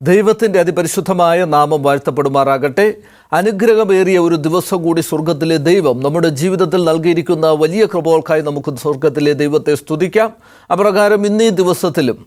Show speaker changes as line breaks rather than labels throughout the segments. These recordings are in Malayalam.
ദൈവത്തിൻ്റെ അതിപരിശുദ്ധമായ നാമം വാഴ്ത്തപ്പെടുമാറാകട്ടെ. അനുഗ്രഹമേറിയ ഒരു ദിവസം കൂടി സ്വർഗത്തിലെ ദൈവം നമ്മുടെ ജീവിതത്തിൽ നൽകിയിരിക്കുന്ന വലിയ കൃപകൾക്കായി നമുക്ക് സ്വർഗത്തിലെ ദൈവത്തെ സ്തുതിക്കാം. അപ്രകാരം ഇന്നീ ദിവസത്തിലും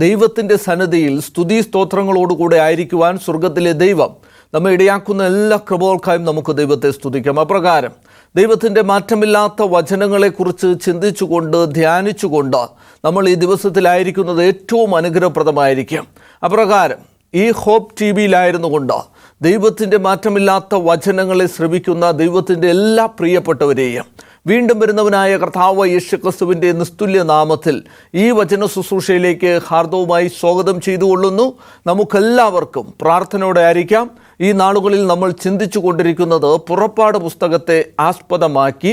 ദൈവത്തിൻ്റെ സന്നിധിയിൽ സ്തുതി സ്തോത്രങ്ങളോടുകൂടെ ആയിരിക്കുവാൻ സ്വർഗത്തിലെ ദൈവം നമ്മെ ഇടയാക്കുന്ന എല്ലാ കൃപകൾക്കായും നമുക്ക് ദൈവത്തെ സ്തുതിക്കാം. അപ്രകാരം ദൈവത്തിൻ്റെ മാറ്റമില്ലാത്ത വചനങ്ങളെക്കുറിച്ച് ചിന്തിച്ചുകൊണ്ട് ധ്യാനിച്ചുകൊണ്ട് നമ്മൾ ഈ ദിവസത്തിലായിരിക്കുന്നത് ഏറ്റവും അനുഗ്രഹപ്രദമായിരിക്കും. അപ്രകാരം ഈ ഹോപ്പ് TV-യിലായിരുന്നു കൊണ്ട് ദൈവത്തിൻ്റെ മാറ്റമില്ലാത്ത വചനങ്ങളെ ശ്രവിക്കുന്ന ദൈവത്തിൻ്റെ എല്ലാ പ്രിയപ്പെട്ടവരെയും വീണ്ടും വരുന്നവനായ കർത്താവ് യേശുക്രിസ്തുവിൻ്റെ നിസ്തുല്യ നാമത്തിൽ ഈ വചന ശുശ്രൂഷയിലേക്ക് ഹാർദവുമായി സ്വാഗതം ചെയ്തുകൊള്ളുന്നു. നമുക്കെല്ലാവർക്കും പ്രാർത്ഥനയോടെ ആയിരിക്കാം. ഈ നാളുകളിൽ നമ്മൾ ചിന്തിച്ചു കൊണ്ടിരിക്കുന്നത് പുറപ്പാട് പുസ്തകത്തെ ആസ്പദമാക്കി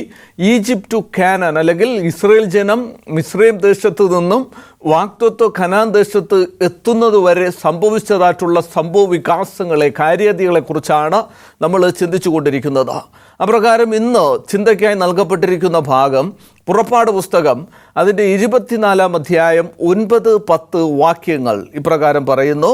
ഈജിപ്റ്റ് ടു കാനാൻ, അല്ലെങ്കിൽ ഇസ്രയേൽ ജനം മിസ്രൈം ദേശത്ത് നിന്നും വാഗ്ദത്ത കനാൻ ദേശത്ത് എത്തുന്നത് വരെ സംഭവിച്ചതായിട്ടുള്ള സംഭവ വികാസങ്ങളെ, കാര്യാദികളെക്കുറിച്ചാണ് നമ്മൾ ചിന്തിച്ചു കൊണ്ടിരിക്കുന്നത്. അപ്രകാരം ഇന്ന് ചിന്തയ്ക്കായി നൽകപ്പെട്ടിരിക്കുന്ന ഭാഗം പുറപ്പാട് പുസ്തകം അതിൻ്റെ 24-ാം അധ്യായം 9-10 വാക്യങ്ങൾ ഇപ്രകാരം പറയുന്നു.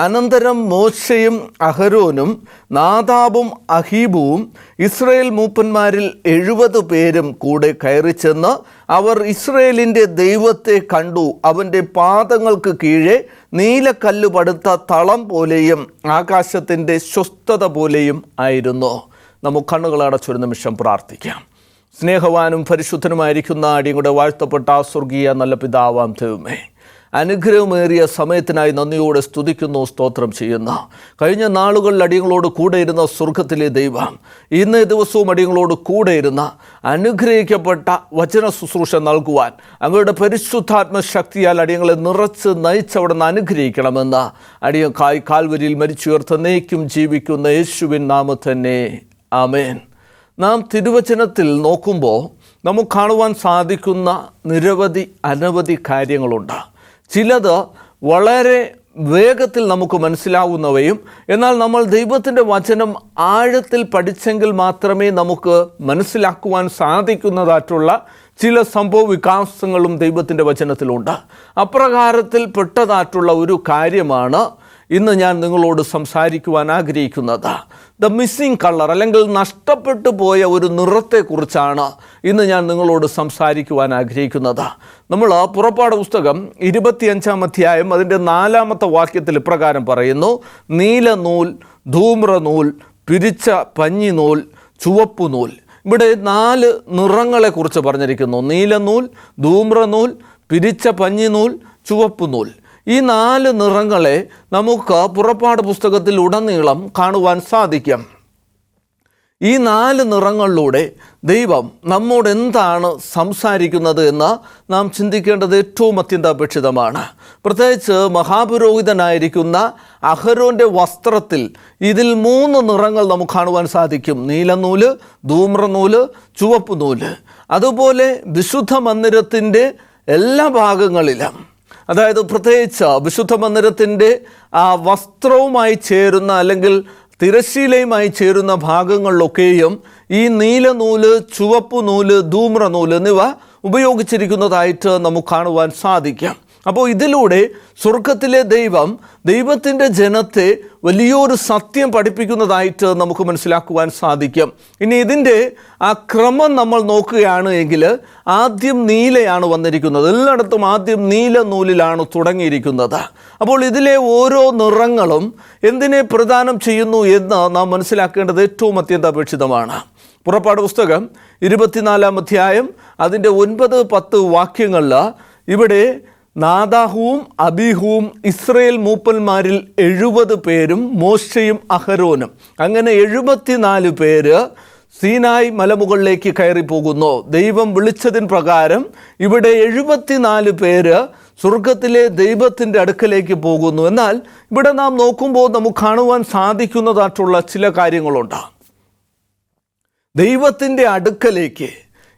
അനന്തരം മോശയും അഹരോനും നാദാബും അഹീബുവും ഇസ്രയേൽ മൂപ്പന്മാരിൽ 70 പേരും കൂടെ കയറിച്ചെന്ന് അവർ ഇസ്രയേലിൻ്റെ ദൈവത്തെ കണ്ടു. അവൻ്റെ പാദങ്ങൾക്ക് കീഴെ നീലക്കല്ല് പടുത്ത തളം പോലെയും ആകാശത്തിൻ്റെ സ്വസ്ഥത പോലെയും ആയിരുന്നു. നമുക്ക് കണ്ണുകളടച്ചൊരു നിമിഷം പ്രാർത്ഥിക്കാം. സ്നേഹവാനും പരിശുദ്ധനുമായിരിക്കുന്ന അടിയങ്ങളുടെ വാഴ്ത്തപ്പെട്ട സ്വർഗീയ നല്ല പിതാവാം ദൈവമേ, അനുഗ്രഹമേറിയ സമയത്തിനായി നന്ദിയോടെ സ്തുതിക്കുന്നു, സ്തോത്രം ചെയ്യുന്നു. കഴിഞ്ഞ നാളുകളിൽ അടിയങ്ങളോട് കൂടെ ഇരുന്ന സ്വർഗത്തിലെ ദൈവം ഇന്നേ ദിവസവും അടിയങ്ങളോട് കൂടെ ഇരുന്ന അനുഗ്രഹിക്കപ്പെട്ട വചന ശുശ്രൂഷ നൽകുവാൻ അങ്ങയുടെ പരിശുദ്ധാത്മശക്തിയാൽ അടിയങ്ങളെ നിറച്ച് നയിച്ചവിടെ നിന്ന് അനുഗ്രഹിക്കണമെന്ന് അടിയങ്ങൾക്കായി കാൽവരിയിൽ മരിച്ചുയർത്തന്നേക്കും ജീവിക്കുന്ന യേശുവിൻ നാമത്തിൽ തന്നെ ആമേൻ. നാം തിരുവചനത്തിൽ നോക്കുമ്പോൾ നമുക്ക് കാണുവാൻ സാധിക്കുന്ന അനവധി കാര്യങ്ങളുണ്ട്. ചിലത് വളരെ വേഗത്തിൽ നമുക്ക് മനസ്സിലാവുന്നവയും, എന്നാൽ നമ്മൾ ദൈവത്തിൻ്റെ വചനം ആഴത്തിൽ പഠിച്ചെങ്കിൽ മാത്രമേ നമുക്ക് മനസ്സിലാക്കുവാൻ സാധിക്കുന്നതായിട്ടുള്ള ചില സംഭവ വികാസങ്ങളും ദൈവത്തിൻ്റെ വചനത്തിലുണ്ട്. അപ്രകാരത്തിൽ പെട്ടതായിട്ടുള്ള ഒരു കാര്യമാണ് ഇന്ന് ഞാൻ നിങ്ങളോട് സംസാരിക്കുവാൻ ആഗ്രഹിക്കുന്നത്. ദ മിസ്സിംഗ് കളർ, അല്ലെങ്കിൽ നഷ്ടപ്പെട്ടു പോയ ഒരു നിറത്തെക്കുറിച്ചാണ് ഇന്ന് ഞാൻ നിങ്ങളോട് സംസാരിക്കുവാൻ ആഗ്രഹിക്കുന്നത്. നമ്മൾ പുറപ്പാട് പുസ്തകം 25-ാം അധ്യായം അതിൻ്റെ 4-ാമത്തെ വാക്യത്തിൽ ഇപ്രകാരം പറയുന്നു. നീലനൂൽ, ധൂമ്രനൂൽ, പിരിച്ച പഞ്ഞിനൂൽ, ചുവപ്പുനൂൽ. ഇവിടെ 4 നിറങ്ങളെക്കുറിച്ച് പറഞ്ഞിരിക്കുന്നു. നീലനൂൽ, ധൂമ്രനൂൽ, പിരിച്ച പഞ്ഞിനൂൽ, ചുവപ്പുനൂൽ. ഈ 4 നിറങ്ങളെ നമുക്ക് പുറപ്പാട് പുസ്തകത്തിൽ ഉടനീളം കാണുവാൻ സാധിക്കും. ഈ 4 നിറങ്ങളിലൂടെ ദൈവം നമ്മോട് എന്താണ് സംസാരിക്കുന്നത് എന്ന് നാം ചിന്തിക്കേണ്ടത് ഏറ്റവും അത്യന്താപേക്ഷിതമാണ്. പ്രത്യേകിച്ച് മഹാപുരോഹിതനായിരിക്കുന്ന അഹരോൻ്റെ വസ്ത്രത്തിൽ ഇതിൽ 3 നിറങ്ങൾ നമുക്ക് കാണുവാൻ സാധിക്കും. നീലനൂല്, ധൂമ്രനൂല്, ചുവപ്പ് നൂല്. അതുപോലെ വിശുദ്ധ മന്ദിരത്തിൻ്റെ എല്ലാ ഭാഗങ്ങളിലും, അതായത് പ്രത്യേകിച്ച് വിശുദ്ധ മന്ദിരത്തിൻ്റെ വസ്ത്രവുമായി ചേരുന്ന, അല്ലെങ്കിൽ തിരശ്ശീലയുമായി ചേരുന്ന ഭാഗങ്ങളിലൊക്കെയും ഈ നീലനൂല്, ചുവപ്പ് നൂല്, ധൂമ്രനൂല് എന്നിവ ഉപയോഗിച്ചിരിക്കുന്നതായിട്ട് നമുക്ക് കാണുവാൻ സാധിക്കും. അപ്പോൾ ഇതിലൂടെ സ്വർഗത്തിലെ ദൈവത്തിൻ്റെ ജനത്തെ വലിയൊരു സത്യം പഠിപ്പിക്കുന്നതായിട്ട് നമുക്ക് മനസ്സിലാക്കുവാൻ സാധിക്കും. ഇനി ഇതിൻ്റെ ആ ക്രമം നമ്മൾ നോക്കുകയാണ് എങ്കിൽ ആദ്യം നീലയാണ് വന്നിരിക്കുന്നത്. എല്ലായിടത്തും ആദ്യം നീല നൂലിലാണ് തുടങ്ങിയിരിക്കുന്നത്. അപ്പോൾ ഇതിലെ ഓരോ നിറങ്ങളും എന്തിനെ പ്രദാനം ചെയ്യുന്നു എന്ന് നാം മനസ്സിലാക്കേണ്ടത് ഏറ്റവും അത്യന്താപേക്ഷിതമാണ്. പുറപ്പാട് പുസ്തകം 24-ാം അധ്യായം അതിൻ്റെ 9-10 വാക്യങ്ങളിൽ ഇവിടെ നാദാഹുവും അബീഹുവും ഇസ്രയേൽ മൂപ്പന്മാരിൽ 70 പേരും മോശയും അഹരോനും, അങ്ങനെ 74 പേര് സീനായ് മലമുകളിലേക്ക് കയറി പോകുന്നു. ദൈവം വിളിച്ചതിന് പ്രകാരം ഇവിടെ 74 പേര് സ്വർഗത്തിലെ ദൈവത്തിൻ്റെ അടുക്കലേക്ക് പോകുന്നു. എന്നാൽ ഇവിടെ നാം നോക്കുമ്പോൾ നമുക്ക് കാണുവാൻ സാധിക്കുന്നതായിട്ടുള്ള ചില കാര്യങ്ങളുണ്ട്. ദൈവത്തിൻ്റെ അടുക്കലേക്ക്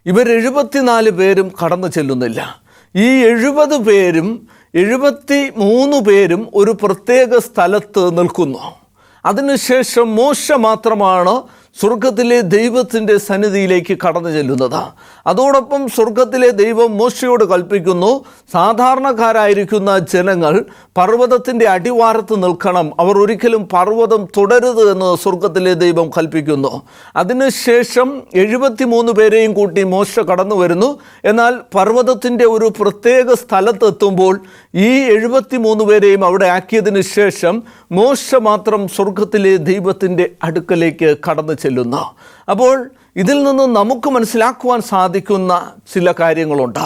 ഇവർ 74 പേരും കടന്നു ചെല്ലുന്നില്ല. ഈ 70 പേരും 73 പേരും ഒരു പ്രത്യേക സ്ഥലത്ത് നിൽക്കുന്നു. അതിനുശേഷം മോശ മാത്രമാണ് സ്വർഗത്തിലെ ദൈവത്തിൻ്റെ സന്നിധിയിലേക്ക് കടന്നു ചെല്ലുന്നത്. അതോടൊപ്പം സ്വർഗത്തിലെ ദൈവം മോശയോട് കൽപ്പിക്കുന്നു, സാധാരണക്കാരായിരിക്കുന്ന ജനങ്ങൾ പർവ്വതത്തിൻ്റെ അടിവാരത്ത് നിൽക്കണം, അവർ ഒരിക്കലും പർവ്വതം തുടരുത് എന്ന് സ്വർഗത്തിലെ ദൈവം കൽപ്പിക്കുന്നു. അതിനുശേഷം 73 പേരെയും കൂട്ടി മോശ കടന്നു വരുന്നു. എന്നാൽ പർവ്വതത്തിൻ്റെ ഒരു പ്രത്യേക സ്ഥലത്തെത്തുമ്പോൾ ഈ 73 പേരെയും അവിടെ ആക്കിയതിന് ശേഷം മോശ മാത്രം സ്വർഗത്തിലെ ദൈവത്തിൻ്റെ അടുക്കലേക്ക് കടന്നു ചെല്ലുന്നു. അപ്പോൾ ഇതിൽ നിന്ന് നമുക്ക് മനസ്സിലാക്കുവാൻ സാധിക്കുന്ന ചില കാര്യങ്ങളുണ്ട്.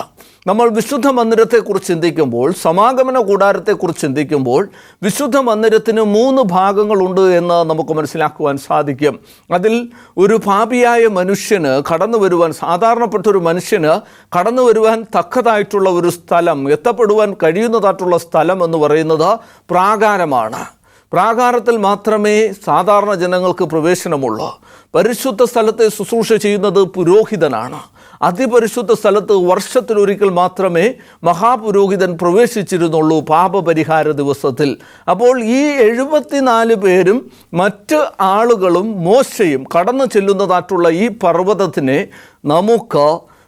നമ്മൾ വിശുദ്ധ മന്ദിരത്തെക്കുറിച്ച് ചിന്തിക്കുമ്പോൾ, സമാഗമന കൂടാരത്തെക്കുറിച്ച് ചിന്തിക്കുമ്പോൾ, വിശുദ്ധ മന്ദിരത്തിന് 3 ഭാഗങ്ങളുണ്ട് എന്ന് നമുക്ക് മനസ്സിലാക്കുവാൻ സാധിക്കും. അതിൽ ഒരു പാപിയായ മനുഷ്യന് കടന്നു വരുവാൻ, സാധാരണപ്പെട്ടൊരു മനുഷ്യന് കടന്നു വരുവാൻ തക്കതായിട്ടുള്ള ഒരു സ്ഥലം, എത്തപ്പെടുവാൻ കഴിയുന്നതായിട്ടുള്ള സ്ഥലം എന്ന് പറയുന്നത് പ്രാകാരമാണ്. പ്രാകാരത്തിൽ മാത്രമേ സാധാരണ ജനങ്ങൾക്ക് പ്രവേശനമുള്ളൂ. പരിശുദ്ധ സ്ഥലത്തെ ശുശ്രൂഷ ചെയ്യുന്നത് പുരോഹിതനാണ്. അതിപരിശുദ്ധ സ്ഥലത്ത് വർഷത്തിലൊരിക്കൽ മാത്രമേ മഹാപുരോഹിതൻ പ്രവേശിച്ചിരുന്നുള്ളൂ പാപപരിഹാര ദിവസത്തിൽ. അപ്പോൾ ഈ 74 പേരും മറ്റ് ആളുകളും മോശയും കടന്നു ചെല്ലുന്നതായിട്ടുള്ള ഈ പർവ്വതത്തിനെ നമുക്ക്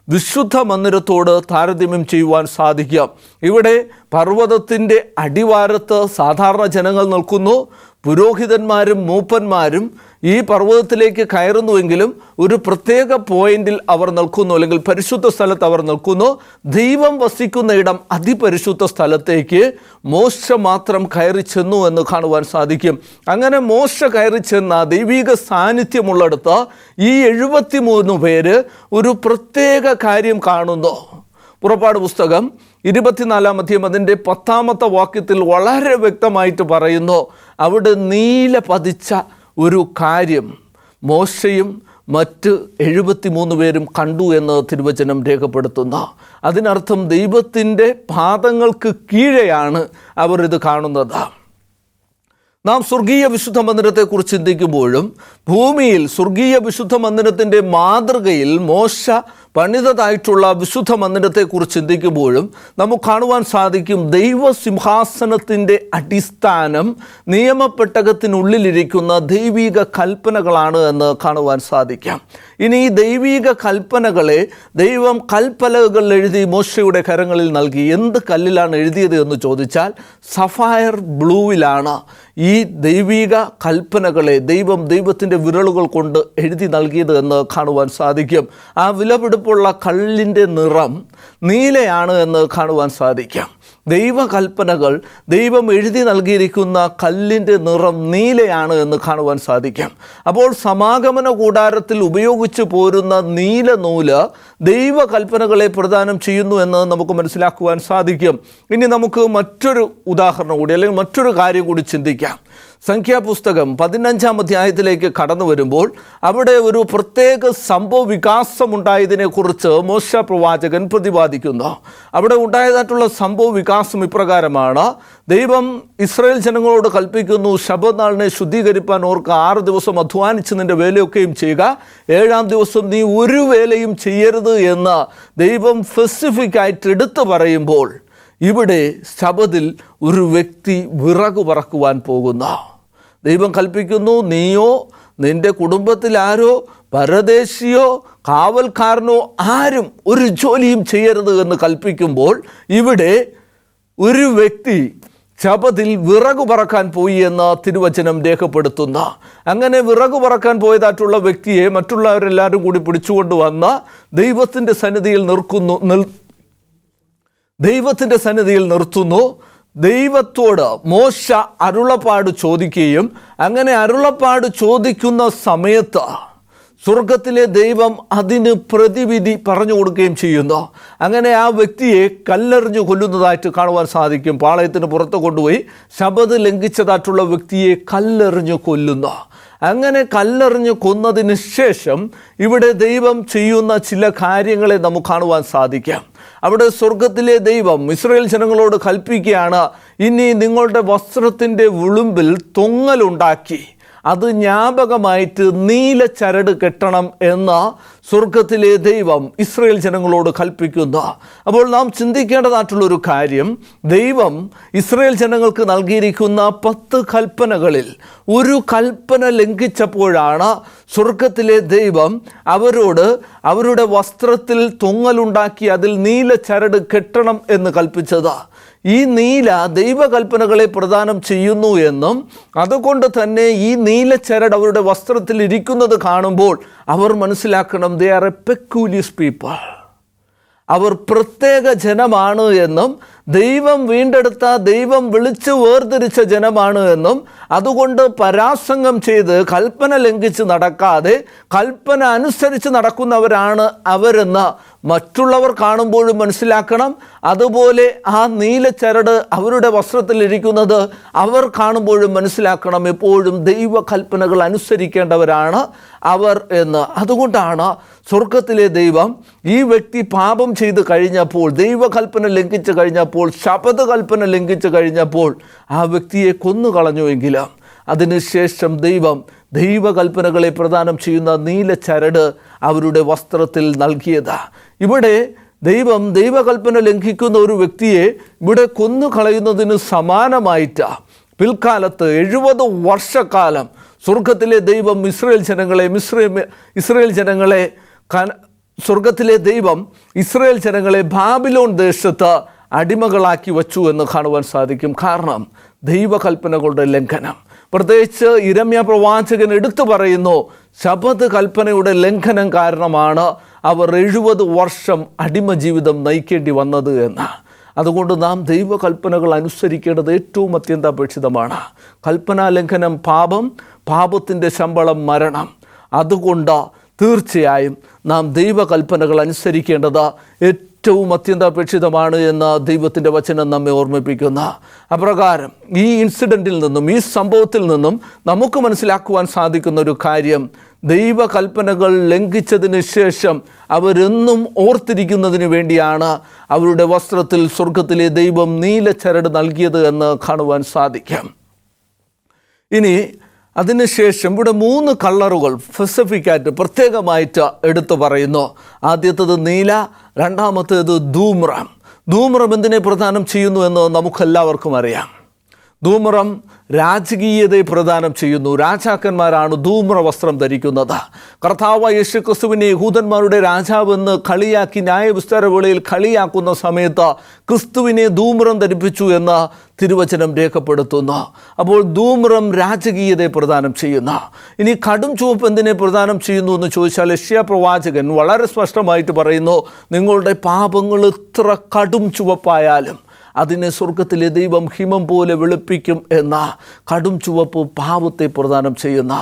വിശുദ്ധ മന്ദിരത്തോട് താരതമ്യം ചെയ്യുവാൻ സാധിക്കാം. ഇവിടെ പർവ്വതത്തിൻ്റെ അടിവാരത്ത് സാധാരണ ജനങ്ങൾ നിൽക്കുന്നു. പുരോഹിതന്മാരും മൂപ്പന്മാരും ഈ പർവ്വതത്തിലേക്ക് കയറുന്നുവെങ്കിലും ഒരു പ്രത്യേക പോയിന്റിൽ അവർ നിൽക്കുന്നു, അല്ലെങ്കിൽ പരിശുദ്ധ സ്ഥലത്ത് അവർ നിൽക്കുന്നു. ദൈവം വസിക്കുന്ന ഇടം, അതിപരിശുദ്ധ സ്ഥലത്തേക്ക് മോശ മാത്രം കയറി ചെന്നു എന്ന് കാണുവാൻ സാധിക്കും. അങ്ങനെ മോശ കയറി ചെന്ന ദൈവിക സാന്നിധ്യമുള്ളിടത്ത് ഈ 73 പേര് ഒരു പ്രത്യേക കാര്യം കാണുന്നു. പുറപ്പാട് പുസ്തകം 24-ാം അധ്യായം അതിൻ്റെ 10-ാമത്തെ വാക്യത്തിൽ വളരെ വ്യക്തമായിട്ട് പറയുന്നു, അവിടെ നീല പതിച്ച ഒരു കാര്യം മോശയും മറ്റ് 73 പേരും കണ്ടു എന്ന് തിരുവചനം രേഖപ്പെടുത്തുന്നു. അതിനർത്ഥം ദൈവത്തിൻ്റെ പാദങ്ങൾക്ക് കീഴെയാണ് അവർ ഇത് കാണുന്നത്. നാം സ്വർഗീയ വിശുദ്ധ മന്ദിരത്തെക്കുറിച്ച് ചിന്തിക്കുമ്പോഴും ഭൂമിയിൽ സ്വർഗീയ വിശുദ്ധ മന്ദിരത്തിൻ്റെ മാതൃകയിൽ മോശ പണിതതായിട്ടുള്ള വിശുദ്ധ മന്ദിരത്തെക്കുറിച്ച് ചിന്തിക്കുമ്പോഴും നമുക്ക് കാണുവാൻ സാധിക്കും, ദൈവസിംഹാസനത്തിൻ്റെ അടിസ്ഥാനം നിയമപ്പെട്ടകത്തിനുള്ളിലിരിക്കുന്ന ദൈവിക കൽപ്പനകളാണ് എന്ന് കാണുവാൻ സാധിക്കാം. ഇനി ഈ ദൈവിക കൽപ്പനകളെ ദൈവം കൽപ്പലകൾ എഴുതി മോശയുടെ കരങ്ങളിൽ നൽകി. എന്ത് കല്ലിലാണ് എഴുതിയത് എന്ന് ചോദിച്ചാൽ സഫയർ ബ്ലൂവിലാണ് ഈ ദൈവിക കൽപ്പനകളെ ദൈവത്തിൻ്റെ വിരലുകൾ കൊണ്ട് എഴുതി നൽകിയത് എന്ന് കാണുവാൻ സാധിക്കും. ആ വിലപിടിപ്പുള്ള കല്ലിൻ്റെ നിറം നീലയാണ് എന്ന് കാണുവാൻ സാധിക്കാം. ദൈവകൽപ്പനകൾ ദൈവം എഴുതി നൽകിയിരിക്കുന്ന കല്ലിൻ്റെ നിറം നീലയാണ് എന്ന് കാണുവാൻ സാധിക്കും. അപ്പോൾ സമാഗമന കൂടാരത്തിൽ ഉപയോഗിച്ച് പോരുന്ന നീല നൂല് ദൈവകൽപ്പനകളെ പ്രദാനം ചെയ്യുന്നു എന്ന് നമുക്ക് മനസ്സിലാക്കുവാൻ സാധിക്കും. ഇനി നമുക്ക് മറ്റൊരു ഉദാഹരണം കൂടി, അല്ലെങ്കിൽ മറ്റൊരു കാര്യം കൂടി ചിന്തിക്കാം. സംഖ്യാപുസ്തകം 15-ാം അധ്യായത്തിലേക്ക് കടന്നു വരുമ്പോൾ അവിടെ ഒരു പ്രത്യേക സംഭവ വികാസമുണ്ടായതിനെക്കുറിച്ച് മോശ പ്രവാചകൻ പ്രതിപാദിക്കുന്നു. അവിടെ ഉണ്ടായതായിട്ടുള്ള സംഭവ വികാസം ഇപ്രകാരമാണ്. ദൈവം ഇസ്രായേൽ ജനങ്ങളോട് കൽപ്പിക്കുന്നു, ശബ്ബത്ത് നാളിനെ ശുദ്ധീകരിപ്പാൻ ഓർക്ക് 6 ദിവസം അധ്വാനിച്ച് നിൻ്റെ വേലയൊക്കെയും ചെയ്യുക, 7-ാം ദിവസം നീ ഒരു വേലയും ചെയ്യരുത് എന്ന് ദൈവം സ്പെസിഫിക്കായിട്ട് എടുത്തു പറയുമ്പോൾ, ഇവിടെ ശബ്ബത്തിൽ ഒരു വ്യക്തി വിറക് പറക്കുവാൻ പോകുന്നു. ദൈവം കൽപ്പിക്കുന്നു, നീയോ നിൻ്റെ കുടുംബത്തിൽ ആരോ പരദേശിയോ കാവൽക്കാരനോ ആരും ഒരു ജോലിയും ചെയ്യരുത് എന്ന് കൽപ്പിക്കുമ്പോൾ, ഇവിടെ ഒരു വ്യക്തി ശബ്ബത്തിൽ വിറക് പറക്കാൻ പോയി എന്ന് തിരുവചനം രേഖപ്പെടുത്തുന്ന. അങ്ങനെ വിറക് പറക്കാൻ പോയതായിട്ടുള്ള വ്യക്തിയെ മറ്റുള്ളവരെല്ലാവരും കൂടി പിടിച്ചുകൊണ്ട് വന്ന് ദൈവത്തിൻ്റെ സന്നിധിയിൽ നിർത്തുന്നു. ദൈവത്തോട് മോശ അരുളപ്പാട് ചോദിക്കുകയും അങ്ങനെ അരുളപ്പാട് ചോദിക്കുന്ന സമയത്ത് സ്വർഗത്തിലെ ദൈവം അതിന് പ്രതിവിധി പറഞ്ഞു കൊടുക്കുകയും ചെയ്യുന്നു. അങ്ങനെ ആ വ്യക്തിയെ കല്ലെറിഞ്ഞു കൊല്ലുന്നതായിട്ട് കാണുവാൻ സാധിക്കും. പാളയത്തിന് പുറത്ത് കൊണ്ടുപോയി ശബ്ബത്ത് ലംഘിച്ചതായിട്ടുള്ള വ്യക്തിയെ കല്ലെറിഞ്ഞു കൊല്ലുന്നു. അങ്ങനെ കല്ലെറിഞ്ഞു കൊന്നതിന് ശേഷം ഇവിടെ ദൈവം ചെയ്യുന്ന ചില കാര്യങ്ങളെ നമുക്ക് കാണുവാൻ സാധിക്കാം. അവിടെ സ്വർഗത്തിലെ ദൈവം ഇസ്രായേൽ ജനങ്ങളോട് കൽപ്പിക്കുകയാണ്, ഇനി നിങ്ങളുടെ വസ്ത്രത്തിൻ്റെ വിളുമ്പിൽ തൊങ്ങലുണ്ടാക്കി അത് ജ്ഞാപകമായിട്ട് നീല ചരട് കെട്ടണം എന്ന് സ്വർഗത്തിലെ ദൈവം ഇസ്രായേൽ ജനങ്ങളോട് കൽപ്പിക്കുന്ന. അപ്പോൾ നാം ചിന്തിക്കേണ്ടതായിട്ടുള്ളൊരു കാര്യം, ദൈവം ഇസ്രായേൽ ജനങ്ങൾക്ക് നൽകിയിരിക്കുന്ന 10 കൽപ്പനകളിൽ ഒരു കൽപ്പന ലംഘിച്ചപ്പോഴാണ് സ്വർഗത്തിലെ ദൈവം അവരോട് അവരുടെ വസ്ത്രത്തിൽ തൊങ്ങലുണ്ടാക്കി അതിൽ നീല ചരട് കെട്ടണം എന്ന് കൽപ്പിച്ചത്. ഈ നീല ദൈവകൽപ്പനകളെ പ്രദാനം ചെയ്യുന്നു എന്നും അതുകൊണ്ട് തന്നെ ഈ നീല ചരട് അവരുടെ വസ്ത്രത്തിൽ ഇരിക്കുന്നത് കാണുമ്പോൾ അവർ മനസ്സിലാക്കണം, ദേ ആർ എ പെക്യൂലിയസ് പീപ്പിൾ, അവർ പ്രത്യേക ജനമാണ് എന്നും ദൈവം വീണ്ടെടുത്ത, ദൈവം വിളിച്ച് വേർതിരിച്ച ജനമാണ് എന്നും അതുകൊണ്ട് പരാസംഗം ചെയ്ത് കൽപ്പന ലംഘിച്ച് നടക്കാതെ കൽപ്പന അനുസരിച്ച് നടക്കുന്നവരാണ് അവരെന്ന് മറ്റുള്ളവർ കാണുമ്പോഴും മനസ്സിലാക്കണം. അതുപോലെ ആ നീല ചരട് അവരുടെ വസ്ത്രത്തിലിരിക്കുന്നത് അവർ കാണുമ്പോഴും മനസ്സിലാക്കണം, എപ്പോഴും ദൈവകൽപ്പനകൾ അനുസരിക്കേണ്ടവരാണ് അവർ എന്ന്. അതുകൊണ്ടാണ് സ്വർഗത്തിലെ ദൈവം ഈ വ്യക്തി പാപം ചെയ്ത് കഴിഞ്ഞപ്പോൾ, ദൈവകൽപ്പന ലംഘിച്ച് കഴിഞ്ഞപ്പോൾ, ശപഥ കൽപ്പന ലംഘിച്ച് കഴിഞ്ഞപ്പോൾ ആ വ്യക്തിയെ കൊന്നുകളഞ്ഞുവെങ്കിലും അതിനുശേഷം ദൈവം ദൈവകൽപ്പനകളെ പ്രദാനം ചെയ്യുന്ന നീല ചരട് അവരുടെ വസ്ത്രത്തിൽ നൽകിയത്. ഇവിടെ ദൈവം ദൈവകൽപ്പന ലംഘിക്കുന്ന ഒരു വ്യക്തിയെ ഇവിടെ കൊന്നുകളയുന്നതിന് സമാനമായിട്ട് പിൽക്കാലത്ത് 70 വർഷക്കാലം സ്വർഗത്തിലെ ദൈവം സ്വർഗത്തിലെ ദൈവം ഇസ്രായേൽ ജനങ്ങളെ ബാബിലോൺ ദേശത്ത് അടിമകളാക്കി വച്ചു എന്ന് കാണുവാൻ സാധിക്കും. കാരണം ദൈവകൽപ്പനകളുടെ ലംഘനം. പ്രത്യേകിച്ച് യിരെമ്യാ പ്രവാചകൻ എടുത്തു പറയുന്നു, ശബത്ത് കൽപ്പനയുടെ ലംഘനം കാരണമാണ് അവർ 70 വർഷം അടിമ ജീവിതം നയിക്കേണ്ടി വന്നത് എന്ന്. അതുകൊണ്ട് നാം ദൈവകൽപ്പനകൾ അനുസരിക്കേണ്ടത് ഏറ്റവും അത്യന്താപേക്ഷിതമാണ്. കൽപ്പനാ ലംഘനം പാപം, പാപത്തിൻ്റെ ശമ്പളം മരണം. അതുകൊണ്ട് തീർച്ചയായും നാം ദൈവകൽപ്പനകൾ അനുസരിക്കേണ്ടത് ഏറ്റവും അത്യന്താപേക്ഷിതമാണ് എന്ന് ദൈവത്തിൻ്റെ വചനം നമ്മെ ഓർമ്മിപ്പിക്കുന്ന. അപ്രകാരം ഈ ഇൻസിഡൻറ്റിൽ നിന്നും, ഈ സംഭവത്തിൽ നിന്നും നമുക്ക് മനസ്സിലാക്കുവാൻ സാധിക്കുന്ന ഒരു കാര്യം, ദൈവകൽപ്പനകൾ ലംഘിച്ചതിന് ശേഷം അവരെന്നും ഓർത്തിരിക്കുന്നതിന് വേണ്ടിയാണ് അവരുടെ വസ്ത്രത്തിൽ സ്വർഗത്തിലെ ദൈവം നീല ചരട് നൽകിയത് എന്ന് കാണുവാൻ സാധിക്കാം. ഇനി അതിനുശേഷം ഇവിടെ 3 കളറുകൾ സ്പെസിഫിക്കായിട്ട് പ്രത്യേകമായിട്ട് എടുത്തു പറയുന്നു. ആദ്യത്തേത് നീല, രണ്ടാമത്തേത് ധൂമ്രം. ധൂമ്രം എന്തിനെ പ്രദാനം ചെയ്യുന്നു എന്ന് നമുക്കെല്ലാവർക്കും അറിയാം. ധൂമ്രം രാജകീയതയെ പ്രദാനം ചെയ്യുന്നു. രാജാക്കന്മാരാണ് ധൂമ്ര വസ്ത്രം ധരിക്കുന്നത്. കർത്താവായ യേശു ക്രിസ്തുവിനെ യഹൂദന്മാരുടെ രാജാവെന്ന് കളിയാക്കി ന്യായവിസ്താരവേളയിൽ കളിയാക്കുന്ന സമയത്ത് ക്രിസ്തുവിനെ ധൂമ്രം ധരിപ്പിച്ചു എന്ന് തിരുവചനം രേഖപ്പെടുത്തുന്നു. അപ്പോൾ ധൂമ്രം രാജകീയതയെ പ്രദാനം ചെയ്യുന്നു. ഇനി കടും ചുവപ്പ് എന്തിനെ പ്രദാനം ചെയ്യുന്നു എന്ന് ചോദിച്ചാൽ യെശയ്യാ പ്രവാചകൻ വളരെ സ്പഷ്ടമായിട്ട് പറയുന്നു, നിങ്ങളുടെ പാപങ്ങൾ എത്ര കടും ചുവപ്പായാലും അതിനെ സ്വർഗത്തിലെ ദൈവം ഹിമം പോലെ വെളുപ്പിക്കും എന്ന കടും ചുവപ്പ് പാപത്തെ പ്രദാനം ചെയ്യുന്ന.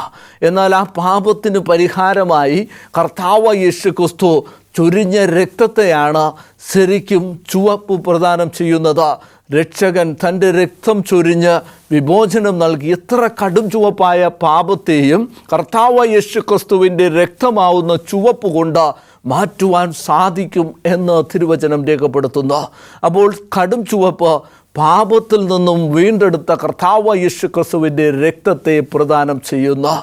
എന്നാൽ ആ പാപത്തിന് പരിഹാരമായി കർത്താവായ യേശു ക്രിസ്തു ചൊരിഞ്ഞ രക്തത്തെയാണ് ശരിക്കും ചുവപ്പ് പ്രദാനം ചെയ്യുന്നത്. രക്ഷകൻ തൻ്റെ രക്തം ചൊരിഞ്ഞ് വിമോചനം നൽകി എത്ര കടും ചുവപ്പായ പാപത്തെയും കർത്താവായ യേശു ക്രിസ്തുവിൻ്റെ രക്തമാവുന്ന ചുവപ്പ് കൊണ്ട് മാറ്റുവാൻ സാധിക്കും എന്ന് തിരുവചനം രേഖപ്പെടുത്തുന്നു. അപ്പോൾ കടും ചുവപ്പ് പാപത്തിൽ നിന്നും വീണ്ടെടുത്ത കർത്താവായ യേശു ക്രിസ്തുവിൻ്റെ രക്തത്തെ പ്രദാനം ചെയ്യുന്നു.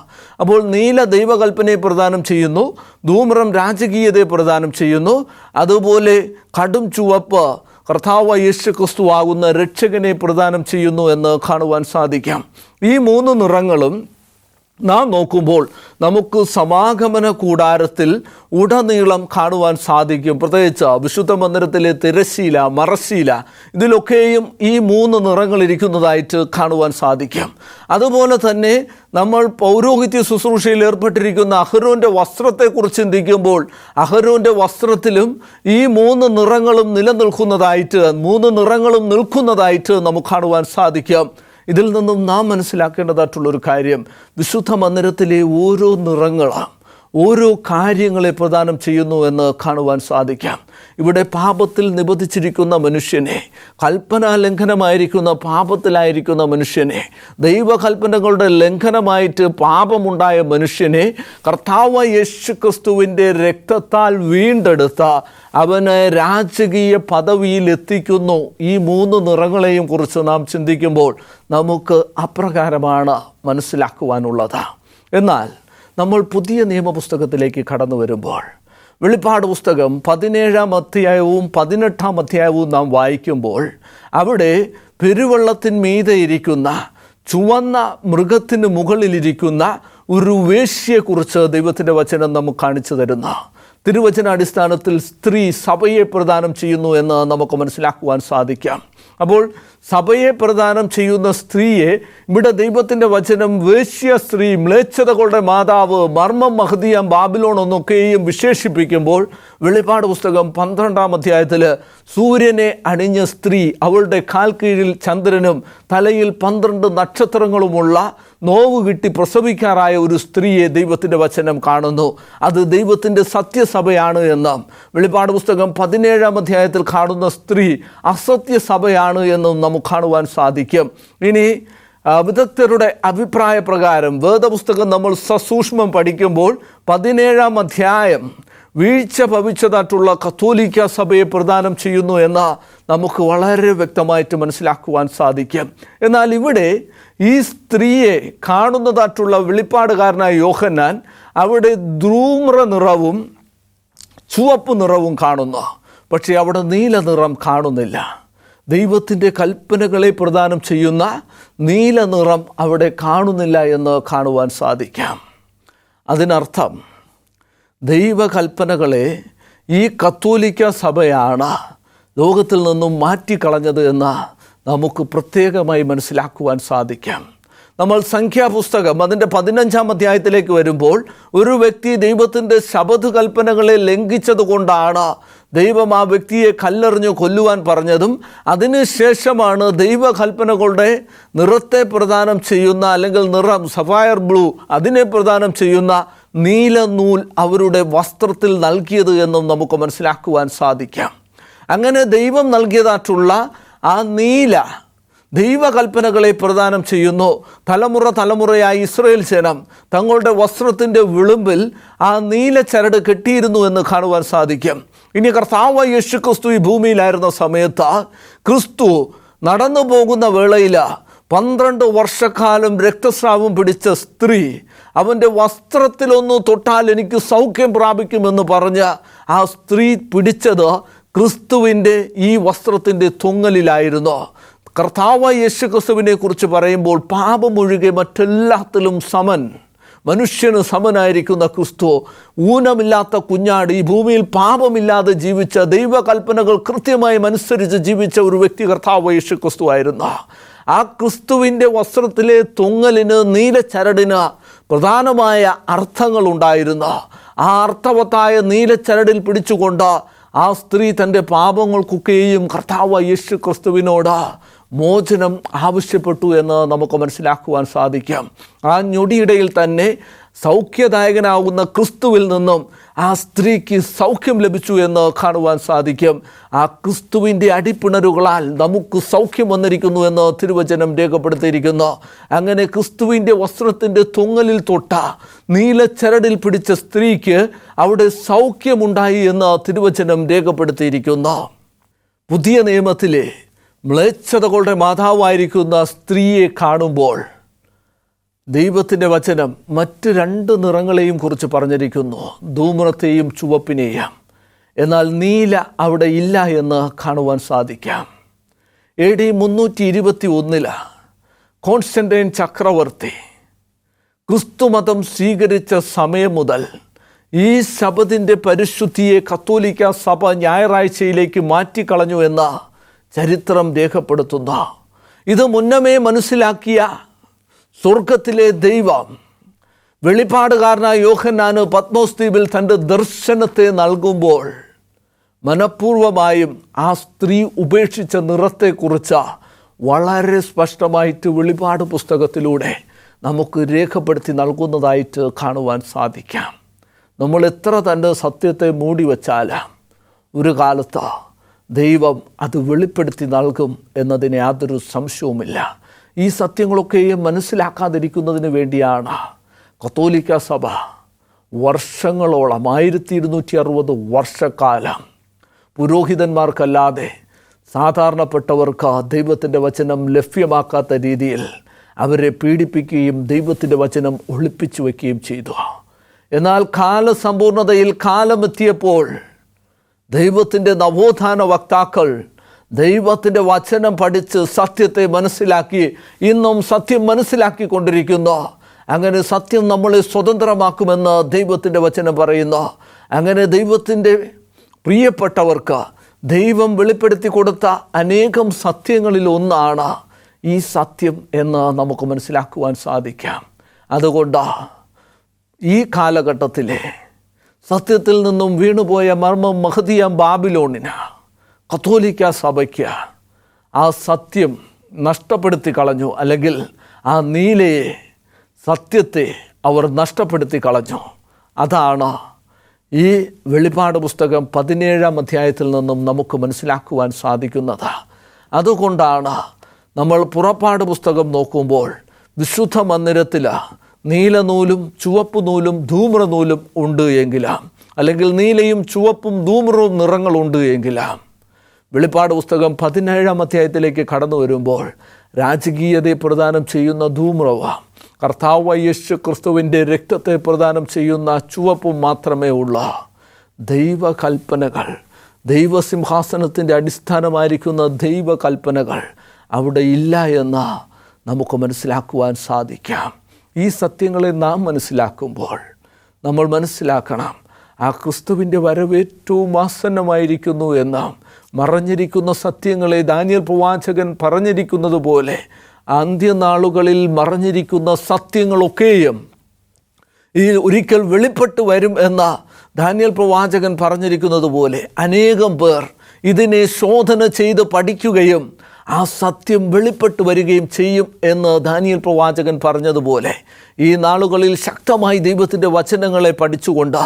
അപ്പോൾ നീല ദൈവകൽപ്പനയെ പ്രദാനം ചെയ്യുന്നു, ധൂമ്രം രാജകീയതയെ പ്രദാനം ചെയ്യുന്നു. അതുപോലെ കടും ചുവപ്പ് കർത്താവായ യേശു ക്രിസ്തു ആകുന്ന രക്ഷകനെ പ്രദാനം ചെയ്യുന്നു എന്ന് കാണുവാൻ സാധിക്കാം. ഈ 3 നിറങ്ങളും നാം നോക്കുമ്പോൾ നമുക്ക് സമാഗമന കൂടാരത്തിൽ ഉടനീളം കാണുവാൻ സാധിക്കും. പ്രത്യേകിച്ച് വിശുദ്ധ മന്ദിരത്തിലെ തിരശ്ശീല, മറശ്ശീല, ഇതിലൊക്കെയും ഈ 3 നിറങ്ങളിരിക്കുന്നതായിട്ട് കാണുവാൻ സാധിക്കും. അതുപോലെ തന്നെ നമ്മൾ പൗരോഹിത്യ ശുശ്രൂഷയിൽ ഏർപ്പെട്ടിരിക്കുന്ന അഹരോൻ്റെ വസ്ത്രത്തെക്കുറിച്ച് ചിന്തിക്കുമ്പോൾ അഹരോൻ്റെ വസ്ത്രത്തിലും ഈ 3 നിറങ്ങളും നിലനിൽക്കുന്നതായിട്ട്, 3 നിറങ്ങളും നിൽക്കുന്നതായിട്ട് നമുക്ക് കാണുവാൻ സാധിക്കും. ഇതിൽ നിന്നും നാം മനസ്സിലാക്കേണ്ടതായിട്ടുള്ളൊരു കാര്യം, വിശുദ്ധ മന്ദിരത്തിലെ ഓരോ നിറങ്ങളും ഓരോ കാര്യങ്ങളെ പ്രദാനം ചെയ്യുന്നു എന്ന് കാണുവാൻ സാധിക്കാം. ഇവിടെ പാപത്തിൽ നിബന്ധിച്ചിരിക്കുന്ന മനുഷ്യനെ, കൽപ്പനാ ലംഘനമായിരിക്കുന്ന പാപത്തിലായിരിക്കുന്ന മനുഷ്യനെ, ദൈവകൽപ്പനകളുടെ ലംഘനമായിട്ട് പാപമുണ്ടായ മനുഷ്യനെ കർത്താവായ യേശു ക്രിസ്തുവിൻ്റെ രക്തത്താൽ വീണ്ടെടുത്ത അവനെ രാജകീയ പദവിയിൽ എത്തിക്കുന്നു. ഈ 3 നിറങ്ങളെയും കുറിച്ച് നാം ചിന്തിക്കുമ്പോൾ നമുക്ക് അപ്രകാരമാണ് മനസ്സിലാക്കുവാനുള്ളത്. എന്നാൽ നമ്മൾ പുതിയ നിയമപുസ്തകത്തിലേക്ക് കടന്നു വരുമ്പോൾ വെളിപ്പാട് പുസ്തകം 17-ാം അധ്യായവും 18-ാം അധ്യായവും നാം വായിക്കുമ്പോൾ അവിടെ പെരുവെള്ളത്തിന്മീതെ ഇരിക്കുന്ന ചുവന്ന മൃഗത്തിന് മുകളിലിരിക്കുന്ന ഒരു വേശ്യയെക്കുറിച്ച് ദൈവത്തിൻ്റെ വചനം നമുക്ക് കാണിച്ചു തരുന്നു. തിരുവചനാടിസ്ഥാനത്തിൽ സ്ത്രീ സഭയെ പ്രദാനം ചെയ്യുന്നു എന്ന് നമുക്ക് മനസ്സിലാക്കുവാൻ സാധിക്കാം. അപ്പോൾ സഭയെ പ്രദാനം ചെയ്യുന്ന സ്ത്രീയെ ഇവിടെ ദൈവത്തിൻ്റെ വചനം വേശ്യ സ്ത്രീ, മ്ലേച്ഛതകളുടെ മാതാവ്, മർമ്മം മഹദിയാം ബാബിലോൺ എന്നൊക്കെയും വിശേഷിപ്പിക്കുമ്പോൾ വെളിപ്പാട് പുസ്തകം 12-ാം അധ്യായത്തിൽ സൂര്യനെ അണിഞ്ഞ സ്ത്രീ, അവളുടെ കാൽ കീഴിൽ ചന്ദ്രനും തലയിൽ 12 നക്ഷത്രങ്ങളുമുള്ള നോവ് കിട്ടി പ്രസവിക്കാറായ ഒരു സ്ത്രീയെ ദൈവത്തിൻ്റെ വചനം കാണുന്നു. അത് ദൈവത്തിൻ്റെ സത്യസഭയാണ് എന്നും വെളിപ്പാട് പുസ്തകം 17-ാം അധ്യായത്തിൽ കാണുന്ന സ്ത്രീ അസത്യസഭയാണ് എന്നും നമുക്ക് കാണുവാൻ സാധിക്കും. ഇനി വിദഗ്ധരുടെ അഭിപ്രായ പ്രകാരം വേദപുസ്തകം നമ്മൾ സസൂക്ഷ്മം പഠിക്കുമ്പോൾ 17-ാം അധ്യായം വീഴ്ച ഭവിച്ചതായിട്ടുള്ള കത്തോലിക്ക സഭയെ പ്രദാനം ചെയ്യുന്നു എന്ന് നമുക്ക് വളരെ വ്യക്തമായിട്ട് മനസ്സിലാക്കുവാൻ സാധിക്കും. എന്നാൽ ഇവിടെ ഈ സ്ത്രീയെ കാണുന്നതായിട്ടുള്ള വെളിപ്പാടുകാരനായ യോഹന്നാൻ അവിടെ ധൂമ്ര നിറവും ചുവപ്പ് നിറവും കാണുന്നു. പക്ഷേ അവിടെ നീല നിറം കാണുന്നില്ല. ദൈവത്തിൻ്റെ കൽപ്പനകളെ പ്രദാനം ചെയ്യുന്ന നീല നിറം അവിടെ കാണുന്നില്ല എന്ന് കാണുവാൻ സാധിക്കാം. അതിനർത്ഥം ദൈവകൽപ്പനകളെ ഈ കത്തോലിക്ക സഭയാണ് ലോകത്തിൽ നിന്നും മാറ്റിക്കളഞ്ഞത് എന്ന് നമുക്ക് പ്രത്യേകമായി മനസ്സിലാക്കുവാൻ സാധിക്കാം. നമ്മൾ സംഖ്യാപുസ്തകം അതിൻ്റെ 15-ാം അധ്യായത്തിലേക്ക് വരുമ്പോൾ ഒരു വ്യക്തി ദൈവത്തിൻ്റെ ശബത്ത് കൽപ്പനകളെ ലംഘിച്ചത് കൊണ്ടാണ് ദൈവം ആ വ്യക്തിയെ കല്ലെറിഞ്ഞ് കൊല്ലുവാൻ പറഞ്ഞതും അതിനുശേഷമാണ് ദൈവകൽപ്പനകളുടെ നിറത്തെ പ്രദാനം ചെയ്യുന്ന, അല്ലെങ്കിൽ നിറം സഫയർ ബ്ലൂ, അതിനെ പ്രദാനം ചെയ്യുന്ന നീല നൂൽ അവരുടെ വസ്ത്രത്തിൽ നൽകിയത് എന്നും നമുക്ക് മനസ്സിലാക്കുവാൻ സാധിക്കാം. അങ്ങനെ ദൈവം നൽകിയതായിട്ടുള്ള ആ നീല ദൈവകൽപ്പനകളെ പ്രദാനം ചെയ്യുന്നു. തലമുറ തലമുറയായി ഇസ്രായേൽ ജനം തങ്ങളുടെ വസ്ത്രത്തിൻ്റെ വിളുമ്പിൽ ആ നീല ചരട് കെട്ടിയിരുന്നു എന്ന് കാണുവാൻ സാധിക്കും. ഇനി കർത്താവ് യേശു ക്രിസ്തു ഈ ഭൂമിയിലായിരുന്ന സമയത്ത് ക്രിസ്തു നടന്നു പോകുന്ന വേളയിൽ 12 വർഷക്കാലം രക്തസ്രാവം പിടിച്ച സ്ത്രീ അവൻ്റെ വസ്ത്രത്തിലൊന്ന് തൊട്ടാൽ എനിക്ക് സൗഖ്യം പ്രാപിക്കുമെന്ന് പറഞ്ഞ് ആ സ്ത്രീ പിടിച്ചത് ക്രിസ്തുവിൻ്റെ ഈ വസ്ത്രത്തിൻ്റെ തൊങ്ങലിലായിരുന്നു. കർത്താവ് യേശു ക്രിസ്തുവിനെ കുറിച്ച് പറയുമ്പോൾ പാപമൊഴികെ മറ്റെല്ലാത്തിലും സമൻ, മനുഷ്യന് സമനായിരിക്കുന്ന ക്രിസ്തു, ഊനമില്ലാത്ത കുഞ്ഞാട്, ഈ ഭൂമിയിൽ പാപമില്ലാതെ ജീവിച്ച, ദൈവകൽപ്പനകൾ കൃത്യമായി അനുസരിച്ച് ജീവിച്ച ഒരു വ്യക്തി കർത്താവ് യേശു ക്രിസ്തു ആയിരുന്നു. ആ ക്രിസ്തുവിൻ്റെ വസ്ത്രത്തിലെ തൊങ്ങലിന്, നീലച്ചരടിന് പ്രധാനമായ അർത്ഥങ്ങളുണ്ടായിരുന്നു. ആ അർത്ഥവത്തായ നീലച്ചരടിൽ പിടിച്ചുകൊണ്ട് ആ സ്ത്രീ തൻ്റെ പാപങ്ങൾക്കൊക്കെയും കർത്താവ് യേശു ക്രിസ്തുവിനോട് മോചനം ആവശ്യപ്പെട്ടു എന്ന് നമുക്ക് മനസ്സിലാക്കുവാൻ സാധിക്കാം. ആ ഞൊടിയിടയിൽ തന്നെ സൗഖ്യദായകനാകുന്ന ക്രിസ്തുവിൽ നിന്നും ആ സ്ത്രീക്ക് സൗഖ്യം ലഭിച്ചു എന്ന് കാണുവാൻ സാധിക്കും. ആ ക്രിസ്തുവിൻ്റെ അടിപ്പിണരുകളാൽ നമുക്ക് സൗഖ്യം വന്നിരിക്കുന്നു എന്ന് തിരുവചനം രേഖപ്പെടുത്തിയിരിക്കുന്നു. അങ്ങനെ ക്രിസ്തുവിൻ്റെ വസ്ത്രത്തിൻ്റെ തൊങ്ങലിൽ തൊട്ട നീലച്ചരടിൽ പിടിച്ച സ്ത്രീക്ക് അവിടെ സൗഖ്യമുണ്ടായി എന്ന് തിരുവചനം രേഖപ്പെടുത്തിയിരിക്കുന്നു. പുതിയ നിയമത്തിലെ മ്ലേച്ഛതകളുടെ മാതാവായിരിക്കുന്ന സ്ത്രീയെ കാണുമ്പോൾ ദൈവത്തിൻ്റെ വചനം മറ്റ് 2 നിറങ്ങളെയും കുറിച്ച് പറഞ്ഞിരിക്കുന്നു, ധൂമ്രത്തെയും ചുവപ്പിനെയും. എന്നാൽ നീല അവിടെ ഇല്ല എന്ന് കാണുവാൻ സാധിക്കാം. AD 321 കോൺസ്റ്റന്റൈൻ ചക്രവർത്തി ക്രിസ്തുമതം സ്വീകരിച്ച സമയം മുതൽ ഈ ശബത്തിൻ്റെ പരിശുദ്ധിയെ കത്തോലിക്ക സഭ ഞായറാഴ്ചയിലേക്ക് മാറ്റിക്കളഞ്ഞു എന്ന ചരിത്രം രേഖപ്പെടുത്തുന്ന, ഇത് മുന്നമേ മനസ്സിലാക്കിയ സ്വർഗത്തിലെ ദൈവം വെളിപ്പാടുകാരനായ യോഹന്നാന് പത്മോസ് ദ്വീപിൽ തൻ്റെ ദർശനത്തെ നൽകുമ്പോൾ മനഃപൂർവമായും ആ സ്ത്രീ ഉപേക്ഷിച്ച നിറത്തെക്കുറിച്ച് വളരെ സ്പഷ്ടമായിട്ട് വെളിപ്പാട് പുസ്തകത്തിലൂടെ നമുക്ക് രേഖപ്പെടുത്തി നൽകുന്നതായിട്ട് കാണുവാൻ സാധിക്കാം. നമ്മൾ എത്ര തൻ്റെ സത്യത്തെ മൂടി വച്ചാലും ഒരു കാലത്ത് ദൈവം അത് വെളിപ്പെടുത്തി നൽകും എന്നതിന് യാതൊരു സംശയവുമില്ല. ഈ സത്യങ്ങളൊക്കെയും മനസ്സിലാക്കാതിരിക്കുന്നതിന് വേണ്ടിയാണ് കത്തോലിക്ക സഭ വർഷങ്ങളോളം 1260 വർഷക്കാലം പുരോഹിതന്മാർക്കല്ലാതെ സാധാരണപ്പെട്ടവർക്ക് ദൈവത്തിൻ്റെ വചനം ലഭ്യമാക്കാത്ത രീതിയിൽ അവരെ പീഡിപ്പിക്കുകയും ദൈവത്തിൻ്റെ വചനം ഒളിപ്പിച്ചു വയ്ക്കുകയും ചെയ്തു. എന്നാൽ കാലസമ്പൂർണതയിൽ കാലമെത്തിയപ്പോൾ ദൈവത്തിൻ്റെ നവോത്ഥാന വക്താക്കൾ ദൈവത്തിൻ്റെ വചനം പഠിച്ച് സത്യത്തെ മനസ്സിലാക്കി ഇന്നും സത്യം മനസ്സിലാക്കിക്കൊണ്ടിരിക്കുന്നു. അങ്ങനെ സത്യം നമ്മളെ സ്വതന്ത്രമാക്കുമെന്ന് ദൈവത്തിൻ്റെ വചനം പറയുന്നു. അങ്ങനെ ദൈവത്തിൻ്റെ പ്രിയപ്പെട്ടവർക്ക് ദൈവം വെളിപ്പെടുത്തി കൊടുത്ത അനേകം സത്യങ്ങളിൽ ഒന്നാണ് ഈ സത്യം എന്ന് നമുക്ക് മനസ്സിലാക്കുവാൻ സാധിക്കാം. അതുകൊണ്ട് ഈ കാലഘട്ടത്തിലെ സത്യത്തിൽ നിന്നും വീണുപോയ മർമ്മം മഹദിയാം ബാബിലോണിന്, കത്തോലിക്ക സഭയ്ക്ക് ആ സത്യം നഷ്ടപ്പെടുത്തി കളഞ്ഞു. അല്ലെങ്കിൽ ആ നീലയെ, സത്യത്തെ അവർ നഷ്ടപ്പെടുത്തി കളഞ്ഞു. അതാണ് ഈ വെളിപ്പാട് പുസ്തകം 17-ാം അധ്യായത്തിൽ നിന്നും നമുക്ക് മനസ്സിലാക്കുവാൻ സാധിക്കുന്നത്. അതുകൊണ്ടാണ് നമ്മൾ പുറപ്പാട് പുസ്തകം നോക്കുമ്പോൾ വിശുദ്ധ മന്ദിരത്തിൽ നീലനൂലും ചുവപ്പ് നൂലും ധൂമ്രനൂലും ഉണ്ട് എങ്കിലും, അല്ലെങ്കിൽ നീലയും ചുവപ്പും ധൂമ്രവും നിറങ്ങളുണ്ട് എങ്കിലും, വെളിപ്പാട് പുസ്തകം 17-ാം അധ്യായത്തിലേക്ക് കടന്നു വരുമ്പോൾ രാജകീയതയെ പ്രദാനം ചെയ്യുന്ന ധൂമ്രവും കർത്താവ് യേശു ക്രിസ്തുവിൻ്റെ രക്തത്തെ പ്രദാനം ചെയ്യുന്ന ചുവപ്പും മാത്രമേ ഉള്ളൂ. ദൈവകൽപ്പനകൾ, ദൈവസിംഹാസനത്തിൻ്റെ അടിസ്ഥാനമായിരിക്കുന്ന ദൈവകൽപ്പനകൾ അവിടെ ഇല്ല എന്ന് നമുക്ക് മനസ്സിലാക്കുവാൻ സാധിക്കാം. ഈ സത്യങ്ങളെ നാം മനസ്സിലാക്കുമ്പോൾ നമ്മൾ മനസ്സിലാക്കണം, ആ ക്രിസ്തുവിൻ്റെ വരവ് ഏറ്റവും ആസന്നമായിരിക്കുന്നു എന്ന്. മറഞ്ഞിരിക്കുന്ന സത്യങ്ങളെ ദാനിയേൽ പ്രവാചകൻ പറഞ്ഞിരിക്കുന്നത് പോലെ അന്ത്യനാളുകളിൽ മറഞ്ഞിരിക്കുന്ന സത്യങ്ങളൊക്കെയും ഈ ഒരിക്കൽ വെളിപ്പെട്ട് വരും എന്ന ദാനിയേൽ പ്രവാചകൻ പറഞ്ഞിരിക്കുന്നത് പോലെ അനേകം പേർ ഇതിനെ ശോധന ചെയ്ത് പഠിക്കുകയും ആ സത്യം വെളിപ്പെട്ട് വരികയും ചെയ്യും എന്ന് ദാനിയേൽ പ്രവാചകൻ പറഞ്ഞതുപോലെ ഈ നാളുകളിൽ ശക്തമായി ദൈവത്തിൻ്റെ വചനങ്ങളെ പഠിച്ചുകൊണ്ട്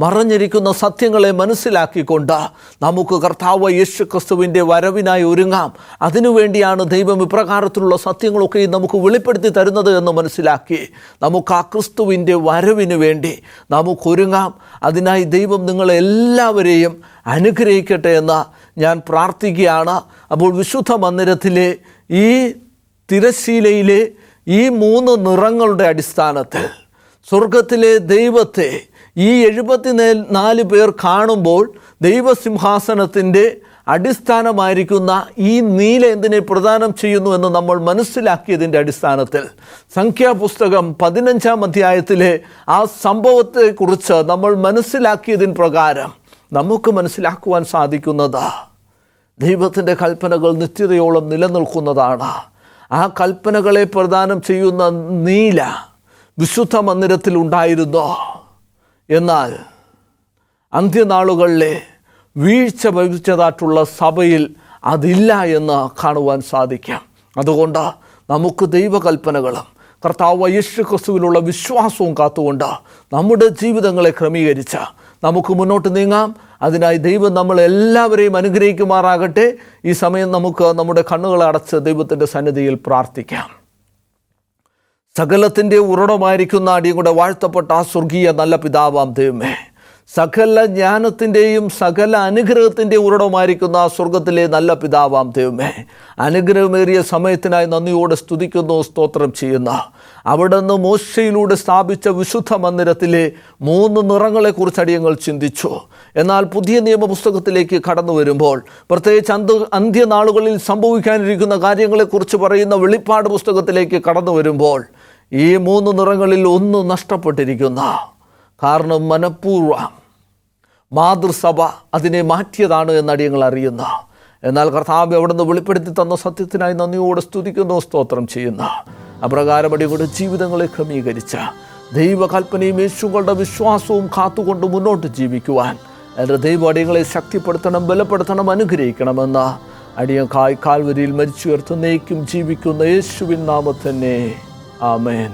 മറഞ്ഞിരിക്കുന്ന സത്യങ്ങളെ മനസ്സിലാക്കിക്കൊണ്ട് നമുക്ക് കർത്താവ് യേശു ക്രിസ്തുവിൻ്റെ വരവിനായി ഒരുങ്ങാം. അതിനുവേണ്ടിയാണ് ദൈവം ഇപ്രകാരത്തിലുള്ള സത്യങ്ങളൊക്കെ നമുക്ക് വെളിപ്പെടുത്തി തരുന്നത് എന്ന് മനസ്സിലാക്കി നമുക്ക് ആ ക്രിസ്തുവിൻ്റെ വരവിന് വേണ്ടി നമുക്കൊരുങ്ങാം. അതിനായി ദൈവം നിങ്ങളെല്ലാവരെയും അനുഗ്രഹിക്കട്ടെ എന്ന് ഞാൻ പ്രാർത്ഥിക്കുകയാണ്. അപ്പോൾ വിശുദ്ധ മന്ദിരത്തിലെ ഈ തിരശ്ശീലയിലെ ഈ 3 നിറങ്ങളുടെ അടിസ്ഥാനത്തിൽ സ്വർഗത്തിലെ ദൈവത്തെ ഈ 74 പേർ കാണുമ്പോൾ ദൈവസിംഹാസനത്തിൻ്റെ അടിസ്ഥാനമായിരിക്കുന്ന ഈ നീല എന്തിനെ പ്രദാനം ചെയ്യുന്നു എന്ന് നമ്മൾ മനസ്സിലാക്കിയതിൻ്റെ അടിസ്ഥാനത്തിൽ സംഖ്യാപുസ്തകം 15-ാം അധ്യായത്തിലെ ആ സംഭവത്തെക്കുറിച്ച് നമ്മൾ മനസ്സിലാക്കിയതിന് പ്രകാരം നമുക്ക് മനസ്സിലാക്കുവാൻ സാധിക്കുന്നത് ദൈവത്തിൻ്റെ കൽപ്പനകൾ നിത്യതയോളം നിലനിൽക്കുന്നതാണ്. ആ കൽപ്പനകളെ പ്രദാനം ചെയ്യുന്ന നീല വിശുദ്ധ മന്ദിരത്തിൽ ഉണ്ടായിരുന്നു. എന്നാൽ അന്ത്യനാളുകളിലെ വീഴ്ച ഭവിച്ചതായിട്ടുള്ള സഭയിൽ അതില്ല എന്ന് കാണുവാൻ സാധിക്കും. അതുകൊണ്ട് നമുക്ക് ദൈവകൽപ്പനകളും കർത്താവ് യേശു ക്രിസ്തുവിലുള്ള വിശ്വാസവും കാത്തുകൊണ്ട് നമ്മുടെ ജീവിതങ്ങളെ ക്രമീകരിച്ച് നമുക്ക് മുന്നോട്ട് നീങ്ങാം. അതിനായി ദൈവം നമ്മളെല്ലാവരെയും അനുഗ്രഹിക്കുമാറാകട്ടെ. ഈ സമയം നമുക്ക് നമ്മുടെ കണ്ണുകളെ അടച്ച് ദൈവത്തിൻ്റെ സന്നിധിയിൽ പ്രാർത്ഥിക്കാം. സകലത്തിൻ്റെ ഉറവിടമായിരിക്കുന്ന അടിയും കൂടെ വാഴ്ത്തപ്പെട്ട ആ സ്വർഗീയ നല്ല പിതാവാം ദൈവമേ, സകല ജ്ഞാനത്തിൻ്റെയും സകല അനുഗ്രഹത്തിൻ്റെ ഉറവിടമായിരിക്കുന്ന സ്വർഗത്തിലെ നല്ല പിതാവാം ദൈവമേ, അനുഗ്രഹമേറിയ സമയത്തിനായി നന്ദിയോടെ സ്തുതിക്കുന്നു, സ്തോത്രം ചെയ്യുന്ന അവിടുന്ന് മോശയിലൂടെ സ്ഥാപിച്ച വിശുദ്ധ മന്ദിരത്തിലെ 3 നിറങ്ങളെക്കുറിച്ച് അടിയങ്ങൾ ചിന്തിച്ചു. എന്നാൽ പുതിയ നിയമപുസ്തകത്തിലേക്ക് കടന്നു വരുമ്പോൾ, പ്രത്യേകിച്ച് അന്ത്യനാളുകളിൽ സംഭവിക്കാനിരിക്കുന്ന കാര്യങ്ങളെക്കുറിച്ച് പറയുന്ന വെളിപ്പാട് പുസ്തകത്തിലേക്ക് കടന്നു വരുമ്പോൾ ഈ 3 നിറങ്ങളിൽ ഒന്ന് നഷ്ടപ്പെട്ടിരിക്കുന്ന കാരണം മനഃപൂർവ്വം മാതൃസഭ അതിനെ മാറ്റിയതാണ് എന്നടിയങ്ങൾ അറിയുന്ന. എന്നാൽ കർത്താവ് അവിടുന്ന് വെളിപ്പെടുത്തി തന്ന സത്യത്തിനായി നന്ദിയോടെ സ്തുതിക്കുന്നു, സ്തോത്രം ചെയ്യുന്ന അപ്രകാരം അടിയുടെ ജീവിതങ്ങളെ ക്രമീകരിച്ച ദൈവകൽപ്പനയും യേശുക്കളുടെ വിശ്വാസവും കാത്തുകൊണ്ട് മുന്നോട്ട് ജീവിക്കുവാൻ എൻ്റെ ദൈവ അടിയങ്ങളെ ശക്തിപ്പെടുത്തണം, ബലപ്പെടുത്തണം, അനുഗ്രഹിക്കണമെന്ന് അടിയക്കായി കാൽവരിയിൽ മരിച്ചുയർത്തുന്നേക്കും ജീവിക്കുന്ന യേശുവിൻ നാമത്തിൽ തന്നെ ആമേൻ.